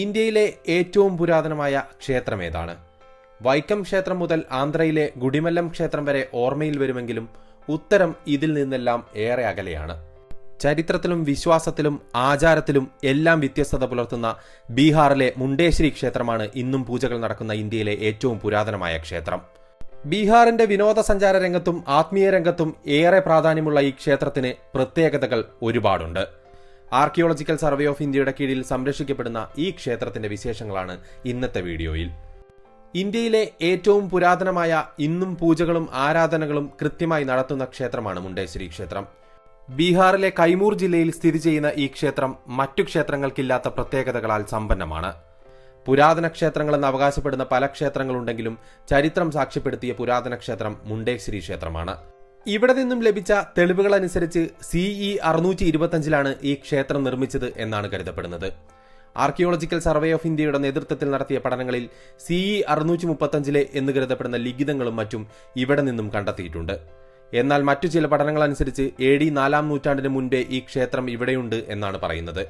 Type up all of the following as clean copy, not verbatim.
ഇന്ത്യയിലെ ഏറ്റവും പുരാതനമായ ക്ഷേത്രം ഏതാണ്? വൈക്കം ക്ഷേത്രം മുതൽ ആന്ധ്രയിലെ ഗുഡിമല്ലം ക്ഷേത്രം വരെ ഓർമ്മയിൽ വരുമെങ്കിലും ഉത്തരം ഇതിൽ നിന്നെല്ലാം ഏറെ അകലെയാണ്. ചരിത്രത്തിലും വിശ്വാസത്തിലും ആചാരത്തിലും എല്ലാം വ്യത്യസ്തത പുലർത്തുന്ന ബീഹാറിലെ മുണ്ടേശ്വരി ക്ഷേത്രമാണ് ഇന്നും പൂജകൾ നടക്കുന്ന ഇന്ത്യയിലെ ഏറ്റവും പുരാതനമായ ക്ഷേത്രം. ബീഹാറിന്റെ വിനോദസഞ്ചാര രംഗത്തും ആത്മീയ രംഗത്തും ഏറെ പ്രാധാന്യമുള്ള ഈ ക്ഷേത്രത്തിന് പ്രത്യേകതകൾ ഒരുപാടുണ്ട്. ആർക്കിയോളജിക്കൽ സർവേ ഓഫ് ഇന്ത്യയുടെ കീഴിൽ സംരക്ഷിക്കപ്പെടുന്ന ഈ ക്ഷേത്രത്തിന്റെ വിശേഷങ്ങളാണ് ഇന്നത്തെ വീഡിയോയിൽ. ഇന്ത്യയിലെ ഏറ്റവും പുരാതനമായ ഇന്നും പൂജകളും ആരാധനകളും കൃത്യമായി നടത്തുന്ന ക്ഷേത്രമാണ് മുണ്ടേശ്വരി ക്ഷേത്രം. ബീഹാറിലെ കൈമൂർ ജില്ലയിൽ സ്ഥിതി ചെയ്യുന്ന ഈ ക്ഷേത്രം മറ്റു ക്ഷേത്രങ്ങൾക്കില്ലാത്ത പ്രത്യേകതകളാൽ സമ്പന്നമാണ്. പുരാതന ക്ഷേത്രങ്ങളെന്ന് അവകാശപ്പെടുന്ന പല ക്ഷേത്രങ്ങളുണ്ടെങ്കിലും ചരിത്രം സാക്ഷ്യപ്പെടുത്തിയ പുരാതന ക്ഷേത്രം മുണ്ടേശ്വരി ക്ഷേത്രമാണ്. ഇവിടെ നിന്നും ലഭിച്ച തെളിവുകളനുസരിച്ച് CE 625 ഈ ക്ഷേത്രം നിർമ്മിച്ചത് എന്നാണ് കരുതപ്പെടുന്നത്. ആർക്കിയോളജിക്കൽ സർവേ ഓഫ് ഇന്ത്യയുടെ നേതൃത്വത്തിൽ നടത്തിയ പഠനങ്ങളിൽ CE 635 എന്ന് കരുതപ്പെടുന്ന ലിഖിതങ്ങളും മറ്റും ഇവിടെ നിന്നും കണ്ടെത്തിയിട്ടുണ്ട്. എന്നാൽ മറ്റു ചില പഠനങ്ങൾ അനുസരിച്ച് AD 4-ാം നൂറ്റാണ്ടിന് മുൻപേ ഈ ക്ഷേത്രം ഇവിടെയുണ്ട് എന്നാണ് പറയുന്നത്.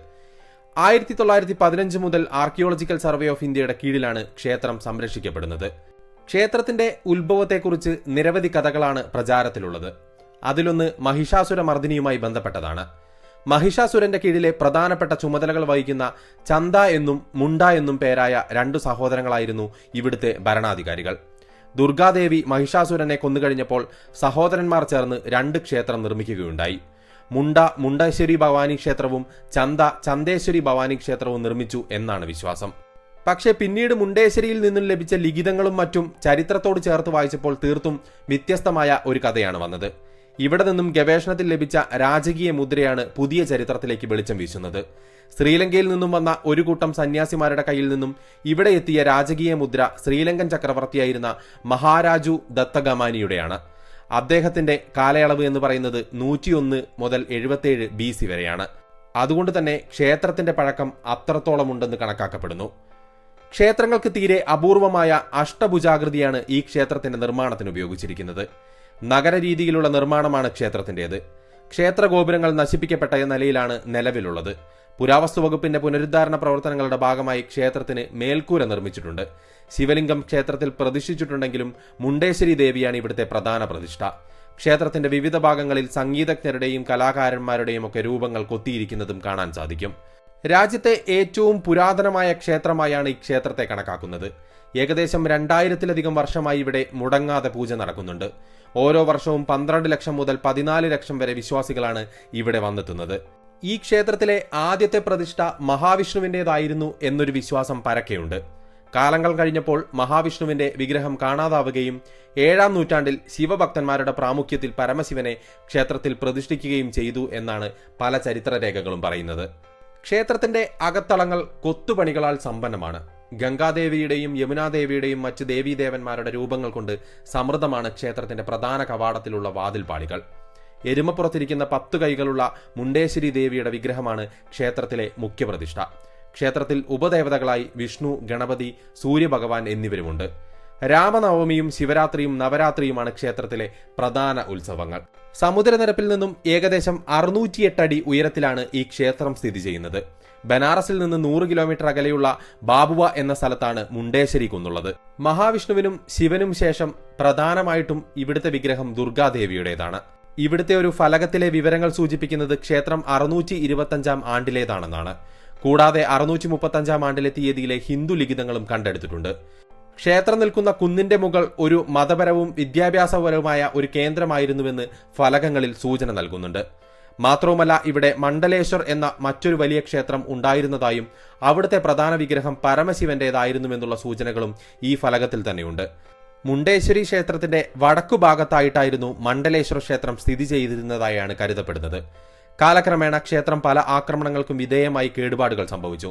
1915 മുതൽ ആർക്കിയോളജിക്കൽ സർവേ ഓഫ് ഇന്ത്യയുടെ കീഴിലാണ് ക്ഷേത്രം സംരക്ഷിക്കപ്പെടുന്നത്. ക്ഷേത്രത്തിന്റെ ഉത്ഭവത്തെക്കുറിച്ച് നിരവധി കഥകളാണ് പ്രചാരത്തിലുള്ളത്. അതിലൊന്ന് മഹിഷാസുര മർദിനിയുമായി ബന്ധപ്പെട്ടതാണ്. മഹിഷാസുരന്റെ കീഴിലെ പ്രധാനപ്പെട്ട ചുമതലകൾ വഹിക്കുന്ന ചന്ദ എന്നും മുണ്ട എന്നും പേരായ 2 സഹോദരങ്ങളായിരുന്നു ഇവിടുത്തെ ഭരണാധികാരികൾ. ദുർഗാദേവി മഹിഷാസുരനെ കൊന്നുകഴിഞ്ഞപ്പോൾ സഹോദരന്മാർ ചേർന്ന് 2 ക്ഷേത്രം നിർമ്മിക്കുകയുണ്ടായി. മുണ്ട മുണ്ടേശ്വരി ഭവാനി ക്ഷേത്രവും ചന്ദ ചന്ദേശ്വരി ഭവാനി ക്ഷേത്രവും നിർമ്മിച്ചു എന്നാണ് വിശ്വാസം. പക്ഷേ പിന്നീട് മുണ്ടേശ്വരിയിൽ നിന്നും ലഭിച്ച ലിഖിതങ്ങളും മറ്റും ചരിത്രത്തോട് ചേർത്ത് വായിച്ചപ്പോൾ തീർത്തും വ്യത്യസ്തമായ ഒരു കഥയാണ് വന്നത്. ഇവിടെ നിന്നും ഗവേഷണത്തിൽ ലഭിച്ച രാജകീയ മുദ്രയാണ് പുതിയ ചരിത്രത്തിലേക്ക് വെളിച്ചം വീശുന്നത്. ശ്രീലങ്കയിൽ നിന്നും വന്ന ഒരു കൂട്ടം സന്യാസിമാരുടെ കയ്യിൽ നിന്നും ഇവിടെ എത്തിയ രാജകീയ മുദ്ര ശ്രീലങ്കൻ ചക്രവർത്തിയായിരുന്ന മഹാരാജു ദത്തഗമാനിയുടെയാണ്. അദ്ദേഹത്തിന്റെ കാലയളവ് എന്ന് പറയുന്നത് 101 മുതൽ 77 BC വരെയാണ്. അതുകൊണ്ട് തന്നെ ക്ഷേത്രത്തിന്റെ പഴക്കം അത്രത്തോളം ഉണ്ടെന്ന് കണക്കാക്കപ്പെടുന്നു. ക്ഷേത്രങ്ങൾക്ക് തീരെ അപൂർവമായ അഷ്ടഭുജാകൃതിയാണ് ഈ ക്ഷേത്രത്തിന്റെ നിർമ്മാണത്തിന് ഉപയോഗിച്ചിരിക്കുന്നത്. നഗരരീതിയിലുള്ള നിർമ്മാണമാണ് ക്ഷേത്രത്തിന്റേത്. ക്ഷേത്ര ഗോപുരങ്ങൾ നശിപ്പിക്കപ്പെട്ട നിലയിലാണ് നിലവിലുള്ളത്. പുരാവസ്തു വകുപ്പിന്റെ പുനരുദ്ധാരണ പ്രവർത്തനങ്ങളുടെ ഭാഗമായി ക്ഷേത്രത്തിന് മേൽക്കൂര നിർമ്മിച്ചിട്ടുണ്ട്. ശിവലിംഗം ക്ഷേത്രത്തിൽ പ്രതിഷ്ഠിച്ചിട്ടുണ്ടെങ്കിലും മുണ്ടേശ്വരി ദേവിയാണ് ഇവിടുത്തെ പ്രധാന പ്രതിഷ്ഠ. ക്ഷേത്രത്തിന്റെ വിവിധ ഭാഗങ്ങളിൽ സംഗീതജ്ഞരുടെയും കലാകാരന്മാരുടെയും ഒക്കെ രൂപങ്ങൾ കൊത്തിയിരിക്കുന്നതും കാണാൻ സാധിക്കും. രാജ്യത്തെ ഏറ്റവും പുരാതനമായ ക്ഷേത്രമായാണ് ഈ ക്ഷേത്രത്തെ കണക്കാക്കുന്നത്. ഏകദേശം 2000-ലധികം വർഷമായി ഇവിടെ മുടങ്ങാതെ പൂജ നടക്കുന്നുണ്ട്. ഓരോ വർഷവും 12 ലക്ഷം മുതൽ 14 ലക്ഷം വരെ വിശ്വാസികളാണ് ഇവിടെ വന്നെത്തുന്നത്. ഈ ക്ഷേത്രത്തിലെ ആദ്യത്തെ പ്രതിഷ്ഠ മഹാവിഷ്ണുവിൻ്റെതായിരുന്നു എന്നൊരു വിശ്വാസം പരക്കെയുണ്ട്. കാലങ്ങൾ കഴിഞ്ഞപ്പോൾ മഹാവിഷ്ണുവിന്റെ വിഗ്രഹം കാണാതാവുകയും 7-ാം നൂറ്റാണ്ടിൽ ശിവഭക്തന്മാരുടെ പ്രാമുഖ്യത്തിൽ പരമശിവനെ ക്ഷേത്രത്തിൽ പ്രതിഷ്ഠിക്കുകയും ചെയ്തു എന്നാണ് പല ചരിത്രരേഖകളും പറയുന്നത്. ക്ഷേത്രത്തിന്റെ അകത്തളങ്ങൾ കൊത്തുപണികളാൽ സമ്പന്നമാണ്. ഗംഗാദേവിയുടെയും യമുനാദേവിയുടെയും മറ്റ് ദേവീദേവന്മാരുടെ രൂപങ്ങൾ കൊണ്ട് സമൃദ്ധമാണ് ക്ഷേത്രത്തിന്റെ പ്രധാന കവാടത്തിലുള്ള വാതിൽപാളികൾ. എരുമപ്പുറത്തിരിക്കുന്ന 10 കൈകളുള്ള മുണ്ടേശ്വരി ദേവിയുടെ വിഗ്രഹമാണ് ക്ഷേത്രത്തിലെ മുഖ്യപ്രതിഷ്ഠ. ക്ഷേത്രത്തിൽ ഉപദേവതകളായി വിഷ്ണു, ഗണപതി, സൂര്യഭഗവാൻ എന്നിവരുമുണ്ട്. രാമനവമിയും ശിവരാത്രിയും നവരാത്രിയുമാണ് ക്ഷേത്രത്തിലെ പ്രധാന ഉത്സവങ്ങൾ. സമുദ്രനിരപ്പിൽ നിന്നും ഏകദേശം 608 അടി ഉയരത്തിലാണ് ഈ ക്ഷേത്രം സ്ഥിതി ചെയ്യുന്നത്. ബനാറസിൽ നിന്ന് 100 കിലോമീറ്റർ അകലെയുള്ള ബാബുവ എന്ന സ്ഥലത്താണ് മുണ്ടേശ്വരി കുന്നുള്ളത്. മഹാവിഷ്ണുവിനും ശിവനും ശേഷം പ്രധാനമായിട്ടും ഇവിടുത്തെ വിഗ്രഹം ദുർഗാദേവിയുടേതാണ്. ഇവിടുത്തെ ഒരു ഫലകത്തിലെ വിവരങ്ങൾ സൂചിപ്പിക്കുന്നത് ക്ഷേത്രം 625-ാം ആണ്ടിലേതാണെന്നാണ്. കൂടാതെ 635-ാം ആണ്ടിലെ തീയതിയിലെ ഹിന്ദു ലിഖിതങ്ങളും കണ്ടെടുത്തിട്ടുണ്ട്. ക്ഷേത്രം നിൽക്കുന്ന കുന്നിന്റെ മുകൾ ഒരു മതപരവും വിദ്യാഭ്യാസപരവുമായ ഒരു കേന്ദ്രമായിരുന്നുവെന്ന് ഫലകങ്ങളിൽ സൂചന നൽകുന്നുണ്ട്. മാത്രവുമല്ല, ഇവിടെ മണ്ഡലേശ്വർ എന്ന മറ്റൊരു വലിയ ക്ഷേത്രം ഉണ്ടായിരുന്നതായും അവിടുത്തെ പ്രധാന വിഗ്രഹം പരമശിവന്റേതായിരുന്നുവെന്നുള്ള സൂചനകളും ഈ ഫലകത്തിൽ തന്നെയുണ്ട്. മുണ്ടേശ്വരി ക്ഷേത്രത്തിന്റെ വടക്കു ഭാഗത്തായിട്ടായിരുന്നു മണ്ഡലേശ്വർ ക്ഷേത്രം സ്ഥിതി ചെയ്തിരുന്നതായാണ് കരുതപ്പെടുന്നത്. കാലക്രമേണ ക്ഷേത്രം പല ആക്രമണങ്ങൾക്കും വിധേയമായി കേടുപാടുകൾ സംഭവിച്ചു.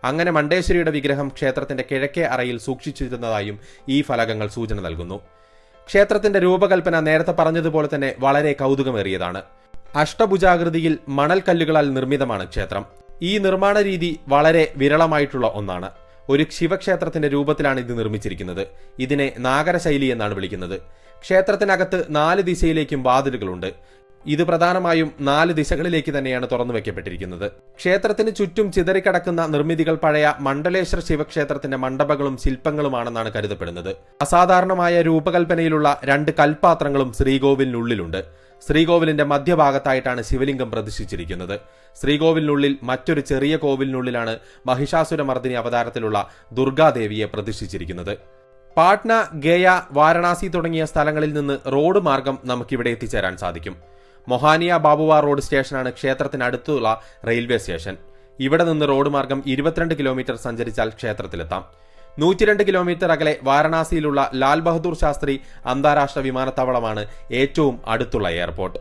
അങ്ങനെ മണ്ഡേശ്വരിയുടെ വിഗ്രഹം ക്ഷേത്രത്തിന്റെ കിഴക്കേ അറയിൽ സൂക്ഷിച്ചിരുന്നതായും ഈ ഫലകങ്ങൾ സൂചന നൽകുന്നു. ക്ഷേത്രത്തിന്റെ രൂപകൽപ്പന നേരത്തെ പറഞ്ഞതുപോലെ തന്നെ വളരെ കൗതുകമേറിയതാണ്. അഷ്ടഭുജാകൃതിയിൽ മണൽക്കല്ലുകളാൽ നിർമ്മിതമാണ് ക്ഷേത്രം. ഈ നിർമ്മാണ രീതി വളരെ വിരളമായിട്ടുള്ള ഒന്നാണ്. ഒരു ശിവക്ഷേത്രത്തിന്റെ രൂപത്തിലാണ് ഇത് നിർമ്മിച്ചിരിക്കുന്നത്. ഇതിനെ നാഗരശൈലി എന്നാണ് വിളിക്കുന്നത്. ക്ഷേത്രത്തിനകത്ത് 4 ദിശയിലേക്കും വാതിലുകളുണ്ട്. ഇത് പ്രധാനമായും 4 ദിശകളിലേക്ക് തന്നെയാണ് തുറന്നു വെക്കപ്പെട്ടിരിക്കുന്നത്. ക്ഷേത്രത്തിന് ചുറ്റും ചിതറിക്കിടക്കുന്ന നിർമ്മിതികൾ പഴയ മണ്ഡലേശ്വര ശിവക്ഷേത്രത്തിന്റെ മണ്ഡപങ്ങളും ശില്പങ്ങളുമാണെന്നാണ് കരുതപ്പെടുന്നത്. അസാധാരണമായ രൂപകൽപ്പനയിലുള്ള 2 കൽപാത്രങ്ങളും ശ്രീകോവിലിനുള്ളിലുണ്ട്. ശ്രീകോവിലിന്റെ മധ്യഭാഗത്തായിട്ടാണ് ശിവലിംഗം പ്രതിഷ്ഠിച്ചിരിക്കുന്നത്. ശ്രീകോവിലിനുള്ളിൽ മറ്റൊരു ചെറിയ കോവിലിനുള്ളിലാണ് മഹിഷാസുരമർദ്ദിനി അവതാരത്തിലുള്ള ദുർഗാദേവിയെ പ്രതിഷ്ഠിച്ചിരിക്കുന്നത്. പാട്ന, ഗയ, വാരണാസി തുടങ്ങിയ സ്ഥലങ്ങളിൽ നിന്ന് റോഡ് മാർഗം നമുക്കിവിടെ എത്തിച്ചേരാൻ സാധിക്കും. മൊഹാനിയ ബാബുവ റോഡ് സ്റ്റേഷനാണ് ക്ഷേത്രത്തിനടുത്തുള്ള റെയിൽവേ സ്റ്റേഷൻ. ഇവിടെ നിന്ന് റോഡ് മാർഗം 22 കിലോമീറ്റർ സഞ്ചരിച്ചാൽ ക്ഷേത്രത്തിലെത്താം. 102 കിലോമീറ്റർ അകലെ വാരണാസിയിലുള്ള ലാൽ ബഹദൂർ ശാസ്ത്രി അന്താരാഷ്ട്ര വിമാനത്താവളമാണ് ഏറ്റവും അടുത്തുള്ള എയർപോർട്ട്.